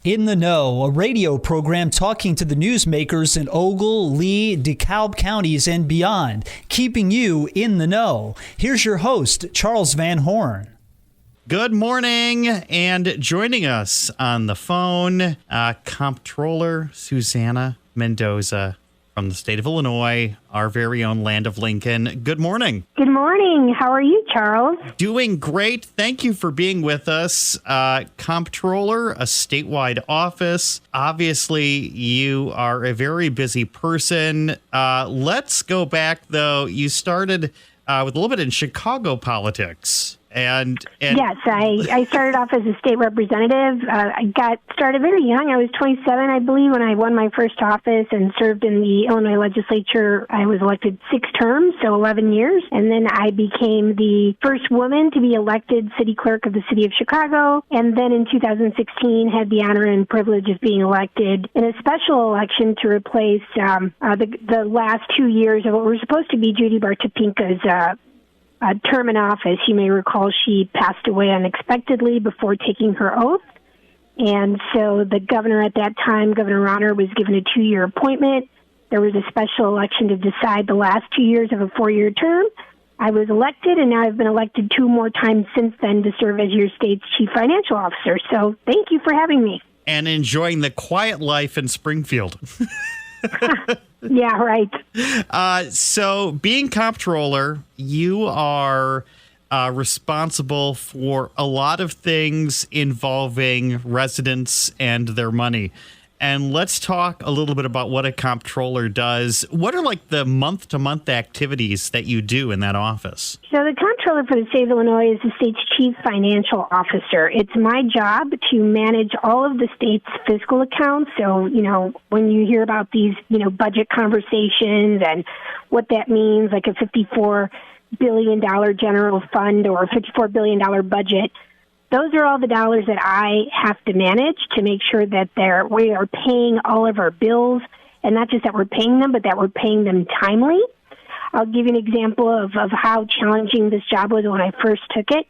In the Know, a radio program talking to the newsmakers in Ogle, Lee, DeKalb counties and beyond, keeping you in the know. Here's your host, Charles Van Horn. Good morning, and joining us on the phone, Comptroller Susana Mendoza from the state of Illinois, our very own land of Lincoln. Good morning. Good morning. How are you, Charles? Doing great. Thank you for being with us. Comptroller, a statewide office. Obviously, you are a very busy person. Let's go back, though. You started with a little bit in Chicago politics. And yes, I started off as a state representative. I got started very young. I was 27, I believe, when I won my first office and served in the Illinois legislature. I was elected 6 terms, so 11 years. And then I became the first woman to be elected city clerk of the city of Chicago. And then in 2016, had the honor and privilege of being elected in a special election to replace the last 2 years of what were supposed to be Judy Bartopinka's term in office. You may recall she passed away unexpectedly before taking her oath. And so the governor at that time, Governor Ronner, was given a 2-year appointment. There was a special election to decide the last 2 years of a 4-year term. I was elected, and now I've been elected 2 more times since then to serve as your state's chief financial officer. So thank you for having me. And enjoying the quiet life in Springfield. Yeah, right. So being comptroller, you are responsible for a lot of things involving residents and their money. And let's talk a little bit about what a comptroller does. What are like the month-to-month activities that you do in that office? So the comptroller for the state of Illinois is the state's chief financial officer. It's my job to manage all of the state's fiscal accounts. So, when you hear about these, budget conversations and what that means, like a $54 billion general fund or a $54 billion budget, those are all the dollars that I have to manage to make sure that we are paying all of our bills, and not just that we're paying them, but that we're paying them timely. I'll give you an example of how challenging this job was when I first took it.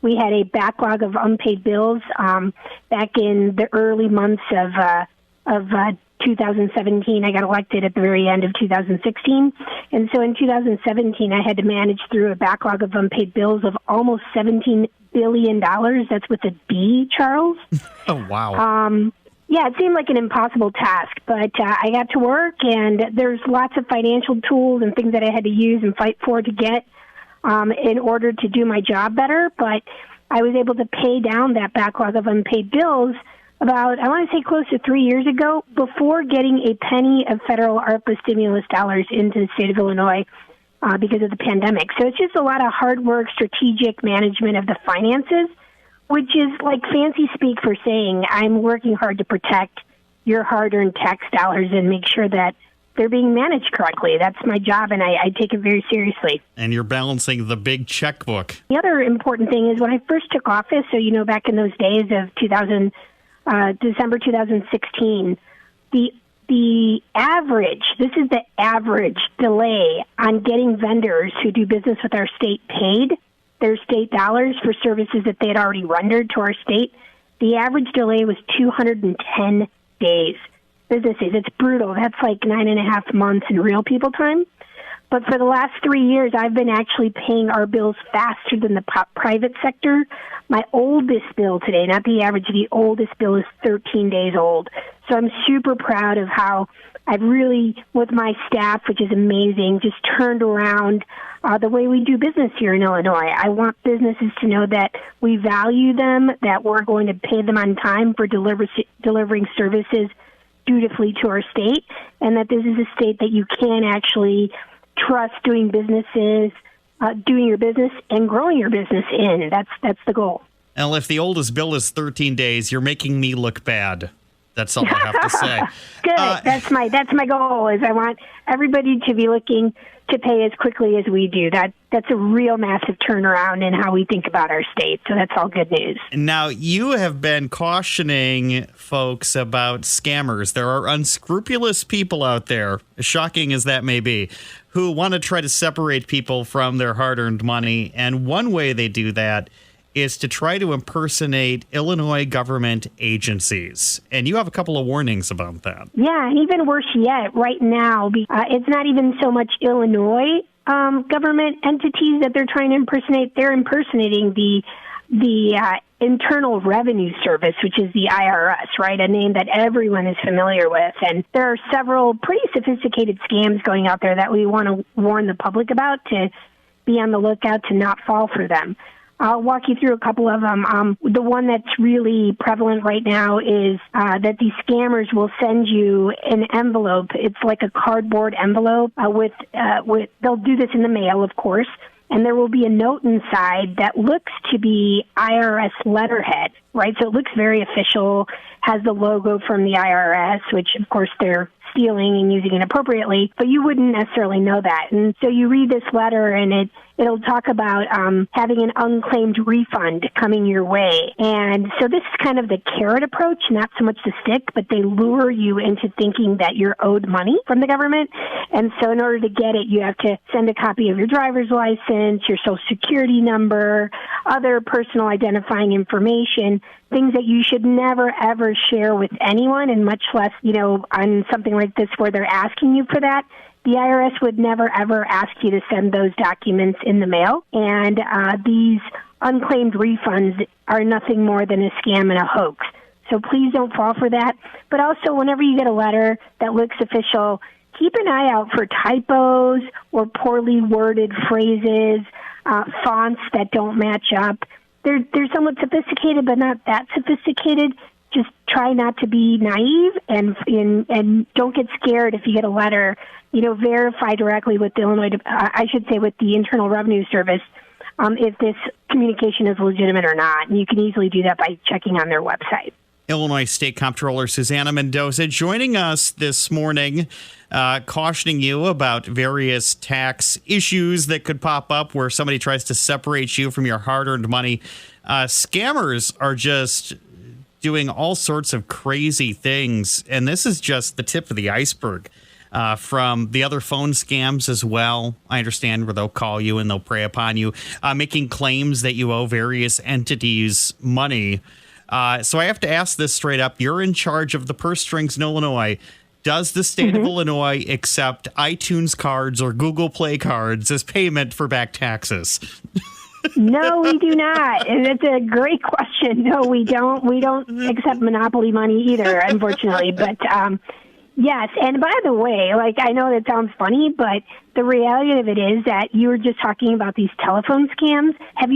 We had a backlog of unpaid bills back in the early months of 2017. I got elected at the very end of 2016. And so in 2017, I had to manage through a backlog of unpaid bills of almost $17 billion. That's with a B, Charles. Oh, wow. Yeah, it seemed like an impossible task, but I got to work, and there's lots of financial tools and things that I had to use and fight for to get in order to do my job better. But I was able to pay down that backlog of unpaid bills about, I want to say, close to 3 years ago, before getting a penny of federal ARPA stimulus dollars into the state of Illinois because of the pandemic. So it's just a lot of hard work, strategic management of the finances, which is like fancy speak for saying I'm working hard to protect your hard-earned tax dollars and make sure that they're being managed correctly. That's my job, and I take it very seriously. And you're balancing the big checkbook. The other important thing is when I first took office, so back in those days of December 2016, the average, this is the average delay on getting vendors who do business with our state paid their state dollars for services that they had already rendered to our state. The average delay was 210 days. Businesses, it's brutal. That's like 9.5 months in real people time. But for the last 3 years, I've been actually paying our bills faster than the private sector. My oldest bill today, not the average, the oldest bill is 13 days old. So I'm super proud of how I've really, with my staff, which is amazing, just turned around the way we do business here in Illinois. I want businesses to know that we value them, that we're going to pay them on time for delivering services dutifully to our state, and that this is a state that you can actually trust doing your business and growing your business in. That's the goal. Well, if the oldest bill is 13 days, you're making me look bad. That's all I have to say. Good. That's my goal. Is I want everybody to be looking to pay as quickly as we do. That's a real massive turnaround in how we think about our state. So that's all good news. Now, you have been cautioning folks about scammers. There are unscrupulous people out there, as shocking as that may be, who want to try to separate people from their hard-earned money. And one way they do that is to try to impersonate Illinois government agencies. And you have a couple of warnings about that. Yeah, and even worse yet, right now, it's not even so much Illinois government entities that they're trying to impersonate. They're impersonating the Internal Revenue Service, which is the IRS, right? A name that everyone is familiar with. And there are several pretty sophisticated scams going out there that we want to warn the public about, to be on the lookout to not fall for them. I'll walk you through a couple of them. The one that's really prevalent right now is that these scammers will send you an envelope. It's like a cardboard envelope with they'll do this in the mail, of course, and there will be a note inside that looks to be IRS letterhead, right? So it looks very official, has the logo from the IRS, which, of course, they're stealing and using inappropriately, but you wouldn't necessarily know that. And so you read this letter, and it'll talk about having an unclaimed refund coming your way. And so this is kind of the carrot approach, not so much the stick, but they lure you into thinking that you're owed money from the government. And so in order to get it, you have to send a copy of your driver's license, your social security number, other personal identifying information, things that you should never, ever share with anyone, and much less, on something like this where they're asking you for that. The IRS would never, ever ask you to send those documents in the mail. And these unclaimed refunds are nothing more than a scam and a hoax. So please don't fall for that. But also, whenever you get a letter that looks official, keep an eye out for typos or poorly worded phrases, fonts that don't match up. They're somewhat sophisticated, but not that sophisticated. Just try not to be naive, and don't get scared if you get a letter. Verify directly with the with the Internal Revenue Service if this communication is legitimate or not. And you can easily do that by checking on their website. Illinois State Comptroller Susana Mendoza joining us this morning, cautioning you about various tax issues that could pop up where somebody tries to separate you from your hard-earned money. Scammers are just doing all sorts of crazy things, and this is just the tip of the iceberg. From the other phone scams as well, I understand, where they'll call you and they'll prey upon you, making claims that you owe various entities money. So I have to ask this straight up. You're in charge of the purse strings in Illinois. Does the state of Illinois accept iTunes cards or Google Play cards as payment for back taxes? No, we do not. And it's a great question. No, we don't. We don't accept monopoly money either, unfortunately. But yes. And by the way, I know that sounds funny, but the reality of it is that you were just talking about these telephone scams. Have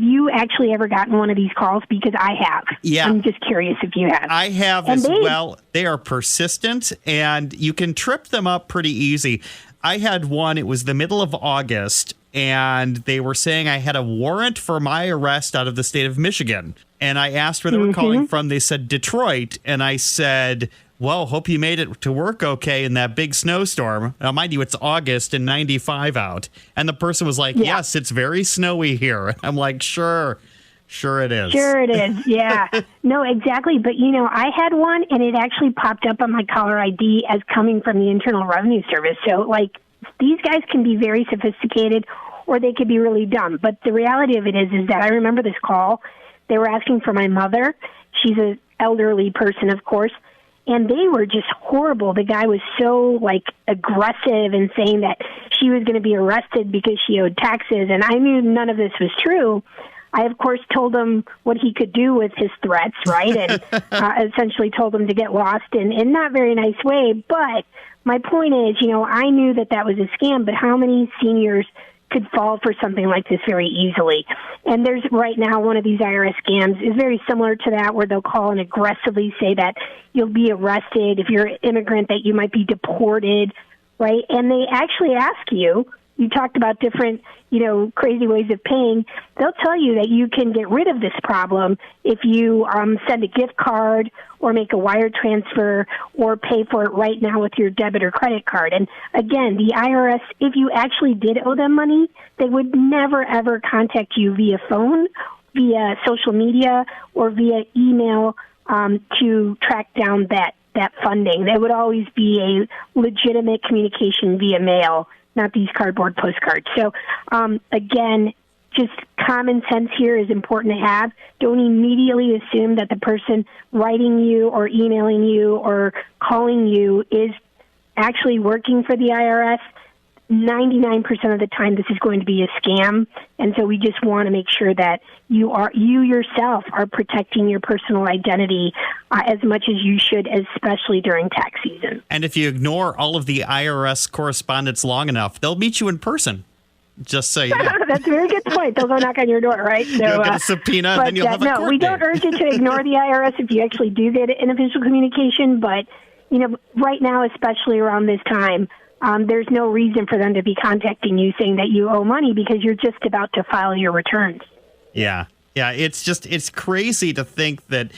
you actually ever gotten one of these calls? Because I have. Yeah. I'm just curious if you have. I have as well. They are persistent, and you can trip them up pretty easy. I had one. It was the middle of August, and they were saying I had a warrant for my arrest out of the state of Michigan. And I asked where they were calling from. They said Detroit. And I said, well, hope you made it to work okay in that big snowstorm. Now, mind you, it's August and 95 out. And the person was like, yes, it's very snowy here. I'm like, sure it is. Sure it is, yeah. No, exactly. But, I had one, and it actually popped up on my caller ID as coming from the Internal Revenue Service. So, these guys can be very sophisticated, or they could be really dumb. But the reality of it is that I remember this call. They were asking for my mother. She's an elderly person, of course. And they were just horrible. The guy was so, aggressive and saying that she was going to be arrested because she owed taxes. And I knew none of this was true. I, of course, told him what he could do with his threats, right? And essentially told him to get lost in not very nice way. But my point is, I knew that was a scam, but how many seniors could fall for something like this very easily? And there's right now one of these IRS scams is very similar to that, where they'll call and aggressively say that you'll be arrested if you're an immigrant, that you might be deported, right? And they actually ask you talked about different, crazy ways of paying. They'll tell you that you can get rid of this problem if you send a gift card or make a wire transfer or pay for it right now with your debit or credit card. And again, the IRS, if you actually did owe them money, they would never, ever contact you via phone, via social media, or via email to track down that funding. There would always be a legitimate communication via mail, not these cardboard postcards. So, again, just common sense here is important to have. Don't immediately assume that the person writing you or emailing you or calling you is actually working for the IRS. 99% of the time, this is going to be a scam, and so we just want to make sure that you yourself are protecting your personal identity as much as you should, especially during tax season. And if you ignore all of the IRS correspondence long enough, they'll meet you in person. Just so you know. That's a very good point. They'll go knock on your door, right? So, you'll get a subpoena, and then you'll have a court we date. don't urge you to ignore the IRS if you actually do get an official communication, but right now, especially around this time, there's no reason for them to be contacting you saying that you owe money because you're just about to file your returns. Yeah. Yeah, it's crazy to think that,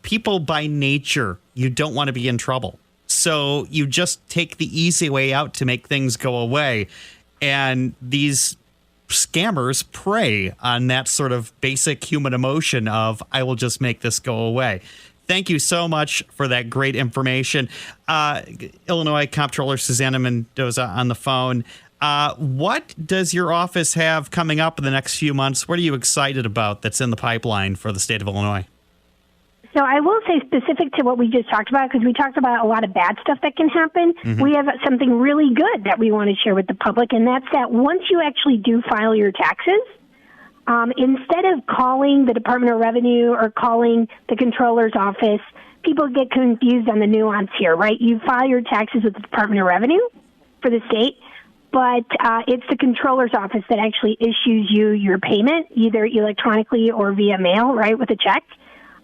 people by nature, you don't want to be in trouble. So you just take the easy way out to make things go away. And these scammers prey on that sort of basic human emotion of, I will just make this go away. Thank you so much for that great information. Illinois Comptroller Susana Mendoza on the phone. What does your office have coming up in the next few months? What are you excited about that's in the pipeline for the state of Illinois? So I will say specific to what we just talked about, because we talked about a lot of bad stuff that can happen, we have something really good that we want to share with the public, and that's that once you actually do file your taxes, instead of calling the Department of Revenue or calling the Comptroller's office, people get confused on the nuance here, right? You file your taxes with the Department of Revenue for the state, but it's the Comptroller's office that actually issues you your payment, either electronically or via mail, right, with a check.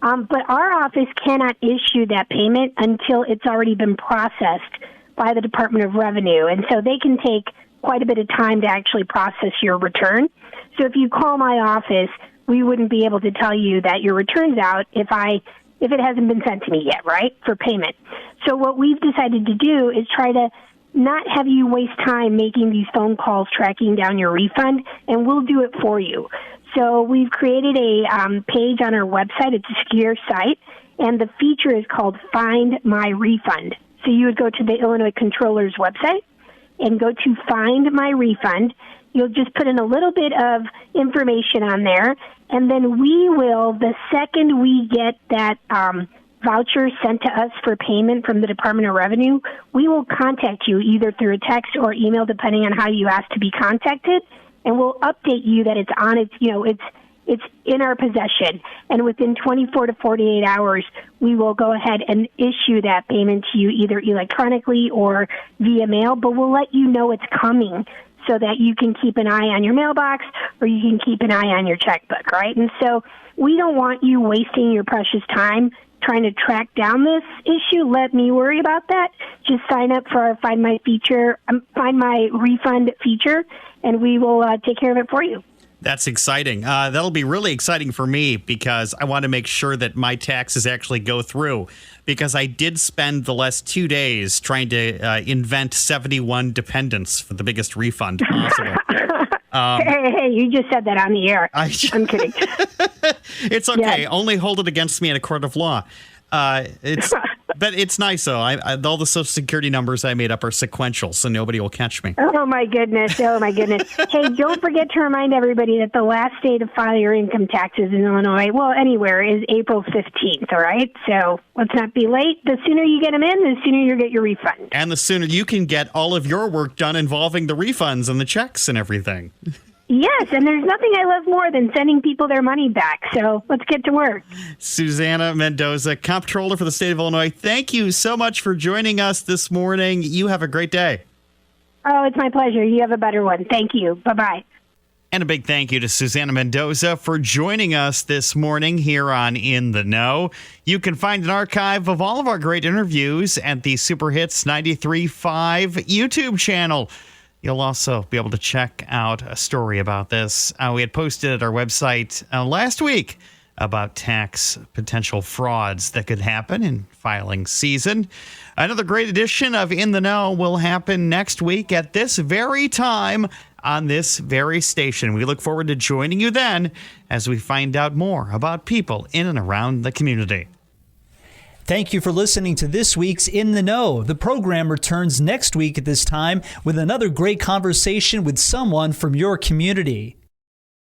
But our office cannot issue that payment until it's already been processed by the Department of Revenue. And so they can take quite a bit of time to actually process your return. So if you call my office, we wouldn't be able to tell you that your return's out if it hasn't been sent to me yet, right, for payment. So what we've decided to do is try to not have you waste time making these phone calls tracking down your refund, and we'll do it for you. So we've created a page on our website. It's a secure site, and the feature is called Find My Refund. So you would go to the Illinois Comptroller's website and go to Find My Refund. You'll just put in a little bit of information on there, and then we will, the second we get that voucher sent to us for payment from the Department of Revenue, we will contact you either through a text or email, depending on how you ask to be contacted, and we'll update you that it's on its, it's in our possession. And within 24 to 48 hours, we will go ahead and issue that payment to you either electronically or via mail, but we'll let you know it's coming so that you can keep an eye on your mailbox or you can keep an eye on your checkbook, right? And so we don't want you wasting your precious time trying to track down this issue. Let me worry about that. Just sign up for our Find My Refund feature, and we will take care of it for you. That's exciting. That'll be really exciting for me because I want to make sure that my taxes actually go through, because I did spend the last 2 days trying to invent 71 dependents for the biggest refund possible. Hey, you just said that on the air. I'm kidding. It's okay. Yeah. Only hold it against me in a court of law. But it's nice, though. All the Social Security numbers I made up are sequential, so nobody will catch me. Oh, my goodness. Hey, don't forget to remind everybody that the last day to file your income taxes in Illinois, well, anywhere, is April 15th, all right? So let's not be late. The sooner you get them in, the sooner you get your refund. And the sooner you can get all of your work done involving the refunds and the checks and everything. Yes, and there's nothing I love more than sending people their money back. So let's get to work. Susana Mendoza, Comptroller for the state of Illinois, thank you so much for joining us this morning. You have a great day. Oh, it's my pleasure. You have a better one. Thank you. Bye-bye. And a big thank you to Susana Mendoza for joining us this morning here on In the Know. You can find an archive of all of our great interviews at the Super Hits 93.5 YouTube channel. You'll also be able to check out a story about this. We had posted at our website last week about tax potential frauds that could happen in filing season. Another great edition of In the Know will happen next week at this very time on this very station. We look forward to joining you then as we find out more about people in and around the community. Thank you for listening to this week's In the Know. The program returns next week at this time with another great conversation with someone from your community.